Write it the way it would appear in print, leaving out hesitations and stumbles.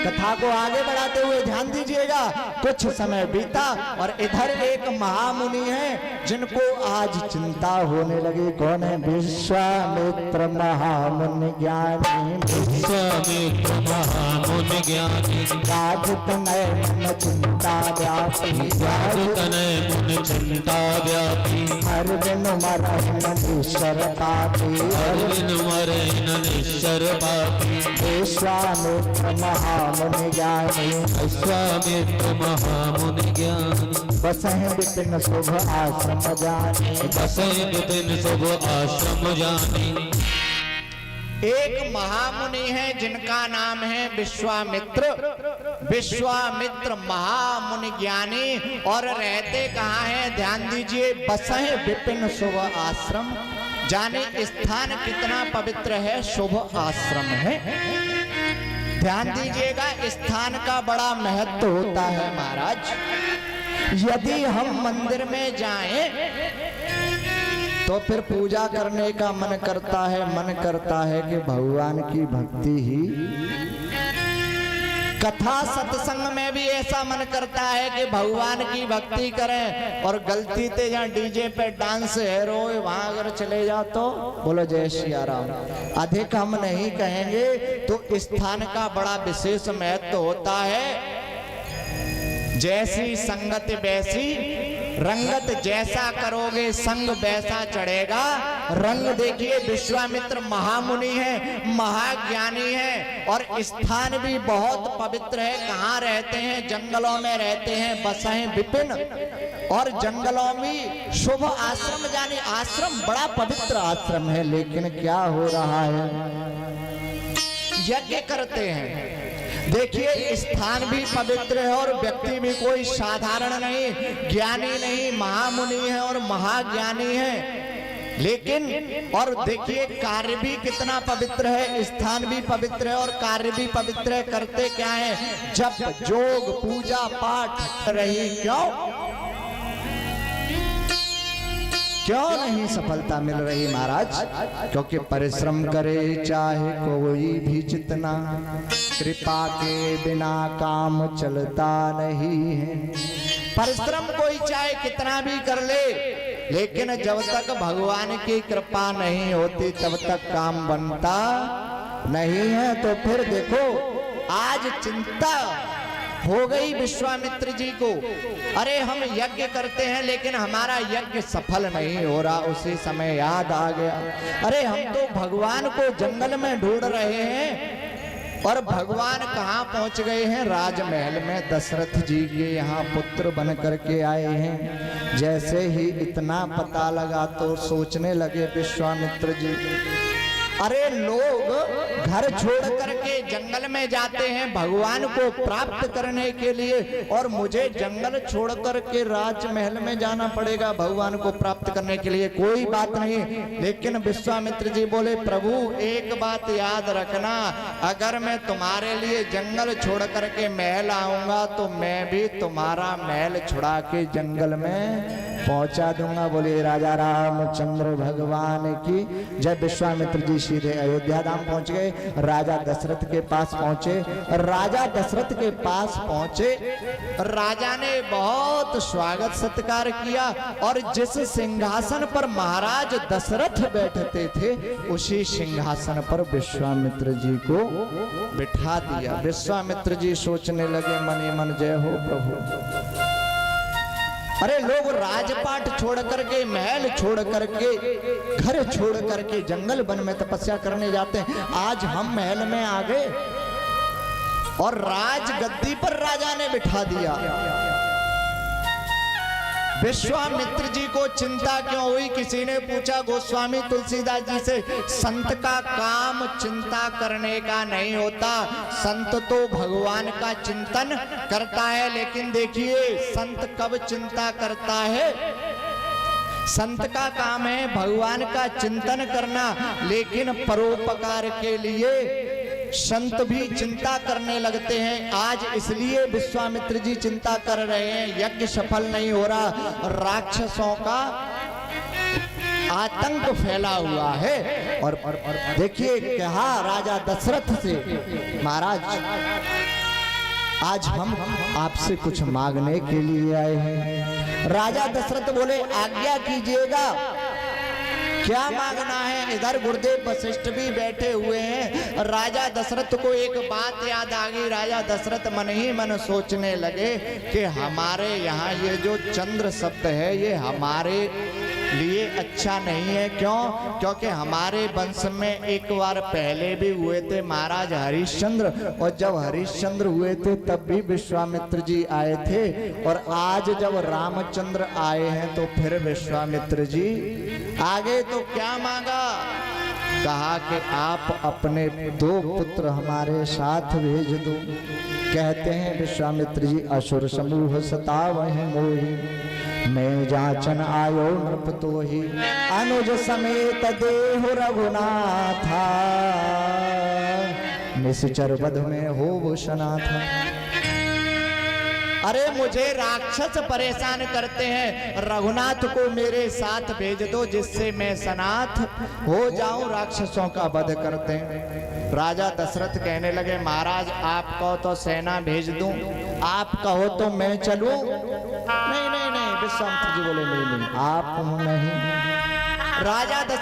कथा को आगे बढ़ाते हुए ध्यान दीजिएगा। कुछ समय बीता और इधर एक महामुनि है जिनको आज चिंता होने लगी। कौन है? विश्वामित्र महामुनि ज्ञानी। विश्वामित्र महामुनि ज्ञानी। राजत नयन चिंता व्यापी। राजत नयन चिंता व्यापी। हर दिन मरन निश्चर पापी। हर दिन मरन निश्चर पापी। विश्वामित्र महामुनि ज्ञानी। विश्वामित्र महामुनि ज्ञानी। बसहि विपिन शुभ आश्रम जानी। बसहि विपिन शुभ आश्रम जानी। एक महामुनि है जिनका नाम है विश्वामित्र। विश्वामित्र महामुनि ज्ञानी और रहते कहाँ हैं? ध्यान दीजिए। बसहि विपिन शुभ आश्रम जाने स्थान कितना पवित्र है, शुभ आश्रम है। ध्यान दीजिएगा, स्थान का बड़ा महत्व होता है महाराज। यदि हम मंदिर में जाएं तो फिर पूजा करने का मन करता है कि भगवान की भक्ति ही। कथा सत्संग में भी ऐसा मन करता है कि भगवान की भक्ति करें, और गलती से जहाँ डीजे पे डांस है रोए वहां अगर चले जाओ तो बोलो जय सिया राम। अधिक हम नहीं कहेंगे। तो स्थान का बड़ा विशेष महत्व होता है। जैसी संगत वैसी रंगत, जैसा करोगे संग वैसा चढ़ेगा रंग। देखिए विश्वामित्र महामुनि है, महाज्ञानी है और स्थान भी बहुत पवित्र है। कहाँ रहते हैं? जंगलों में रहते हैं। बसहे विपिन और जंगलों में शुभ आश्रम जाने। आश्रम बड़ा पवित्र आश्रम है, लेकिन क्या हो रहा है? यज्ञ करते हैं। देखिए स्थान भी पवित्र है और व्यक्ति भी कोई साधारण नहीं, ज्ञानी नहीं, महामुनि है और महाज्ञानी है। लेकिन और देखिए कार्य भी कितना पवित्र है, स्थान भी पवित्र है और कार्य भी पवित्र है। करते क्या है? जप जोग पूजा पाठ रही। क्यों नहीं सफलता मिल रही महाराज? क्योंकि परिश्रम करे चाहे कोई भी जितना, कृपा के बिना काम चलता नहीं है। परिश्रम कोई चाहे कितना भी कर ले, लेकिन जब तक भगवान की कृपा नहीं होती तब तक काम बनता नहीं है। तो फिर देखो आज चिंता हो गई विश्वामित्र जी को। अरे हम यज्ञ करते हैं लेकिन हमारा यज्ञ सफल नहीं हो रहा। उसी समय याद आ गया, अरे हम तो भगवान को जंगल में ढूंढ रहे हैं और भगवान कहाँ पहुंच गए हैं? राजमहल में दशरथ जी के यहाँ पुत्र बन करके आए हैं। जैसे ही इतना पता लगा तो सोचने लगे विश्वामित्र जी, अरे लोग घर छोड़ करके जंगल में जाते हैं भगवान को प्राप्त करने के लिए, और मुझे जंगल छोड़ करके राजमहल में जाना पड़ेगा भगवान को प्राप्त करने के लिए। कोई बात नहीं, लेकिन विश्वामित्र जी बोले प्रभु एक बात याद रखना, अगर मैं तुम्हारे लिए जंगल छोड़ करके महल आऊंगा तो मैं भी तुम्हारा महल छुड़ा के जंगल में पहुंचा दूंगा। बोले राजा रामचंद्र भगवान की जब विश्वामित्र जी सीधे अयोध्या धाम पहुंच गए। राजा दशरथ के पास पहुंचे। राजा दशरथ के पास पहुंचे, राजा ने बहुत स्वागत सत्कार किया और जिस सिंहासन पर महाराज दशरथ बैठते थे उसी सिंहासन पर विश्वामित्र जी को बिठा दिया। विश्वामित्र जी सोचने लगे मन ही मन, जय हो प्रभु। अरे लोग राजपाट छोड़ करके, महल छोड़ करके, घर छोड़ करके जंगल वन में तपस्या करने जाते हैं। आज हम महल में आ गए और राज गद्दी पर राजा ने बिठा दिया। विश्वामित्र जी को चिंता क्यों हुई? किसी ने पूछा गोस्वामी तुलसीदास जी से, संत का काम चिंता करने का नहीं होता, संत तो भगवान का चिंतन करता है। लेकिन देखिए संत कब चिंता करता है? संत का काम है भगवान का चिंतन करना, लेकिन परोपकार के लिए संत भी चिंता करने लगते हैं। आज इसलिए विश्वामित्र जी चिंता कर रहे हैं, यज्ञ सफल नहीं हो रहा, राक्षसों का आतंक फैला हुआ है। और देखिए कहा राजा दशरथ से, महाराज आज हम आपसे कुछ मांगने के लिए आए हैं। राजा दशरथ बोले आज्ञा कीजिएगा, क्या मांगना है। इधर गुरुदेव वशिष्ठ भी बैठे हुए हैं। राजा दशरथ को एक बात याद आ गई। राजा दशरथ मन ही मन सोचने लगे कि हमारे यहाँ ये जो चंद्र शब्द है ये हमारे लिए अच्छा नहीं है। क्यों? क्योंकि हमारे वंश में एक बार पहले भी हुए थे महाराज हरिश्चंद्र, और जब हरिश्चंद्र हुए थे तब भी विश्वामित्र जी आए थे, और आज जब रामचंद्र आए हैं तो फिर विश्वामित्र जी आगे। तो क्या मांगा? कहा कि आप अपने 2 पुत्र हमारे साथ भेज दो। कहते हैं विश्वामित्र जी असुर समूह सतावहि मोहि, मैं जाचन आयो नृप तोहि, अनुज समेत देहु रघुनाथा, निश्चर वध में हो सनाथा। अरे मुझे राक्षस परेशान करते हैं, रघुनाथ को मेरे साथ भेज दो जिससे मैं सनाथ हो जाऊं, राक्षसों का वध करते हैं। राजा दशरथ कहने लगे महाराज आप कहो तो सेना भेज दूं, आप कहो तो मैं चलूं। नहीं नहीं नहीं, विश्वामित्र जी बोले नहीं नहीं, आप नहीं। राजा